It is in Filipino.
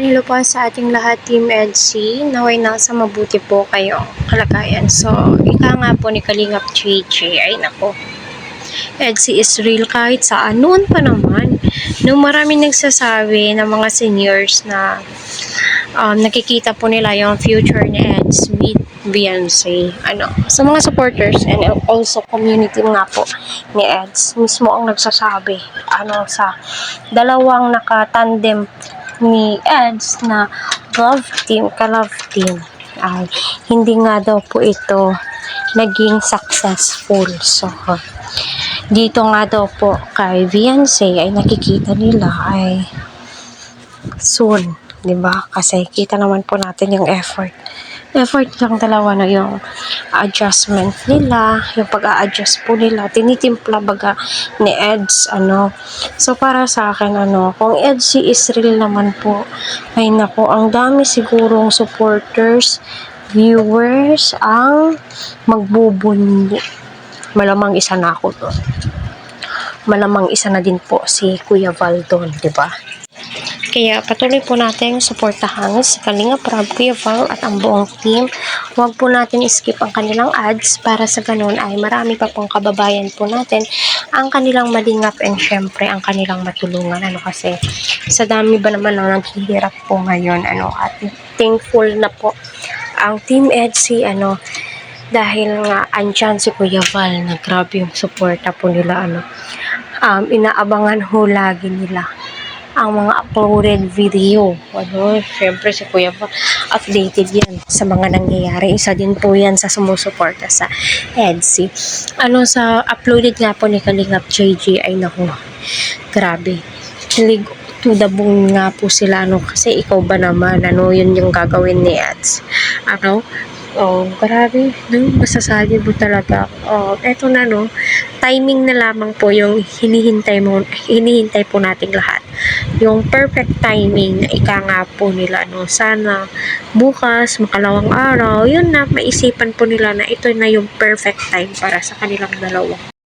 Hello po sa ating lahat, Team EDC. Naway nasa mabuti po kayo kalagayan. So, ika nga po ni Kalingap JJ, ay nako, EDC is real kahit saan. Noon pa naman, nung maraming nagsasabi ng mga seniors na nakikita po nila yung future ni EDC with Beyonce. Sa mga supporters and also community nga po ni EDC, mismo ang nagsasabi sa dalawang nakatandem ni EDC na ka-love team, ay hindi nga daw po ito naging successful. So, dito nga daw po kay Beyonce ay nakikita nila ay soon, di ba? Kasi kita naman po natin yung effort lang dalawa na yung adjustment nila, yung pag-a-adjust po nila, tinitimpla baga ni EDC, So, para sa akin, kung EDC is real naman po, ay nako, ang dami sigurong supporters, viewers, ang magbubunyi. Malamang isa na ako doon. Malamang isa na din po si Kuya Val doon, di ba? Kaya patuloy po natin suportahan si Kalingap Rob, Kuya Val at ang buong team. Huwag po natin skip ang kanilang ads para sa ganun ay marami pa pong kababayan po natin ang kanilang malingap and syempre ang kanilang matulungan. Kasi sa dami ba naman ang naghihirap po ngayon, at thankful na po ang Team EDC, dahil nga andyan si Kuya Val na grabe yung suporta po nila, inaabangan ho lagi nila ang mga uploaded video. Syempre si Kuya Val, updated yan sa mga nangyayari. Isa din po yan sa sumusuporta sa EDC. Sa uploaded nga po ni Kalingap JJ ay naku, grabe. To the bone nga po sila, kasi ikaw ba naman, yun yung gagawin ni EDC. Grabe, masasabi mo talaga. Eto na, timing na lamang po yung hinihintay po nating lahat. Yung perfect timing na ika nga po nila, sana bukas, makalawang araw, yun na, maisipan po nila na ito na yung perfect time para sa kanilang dalawa.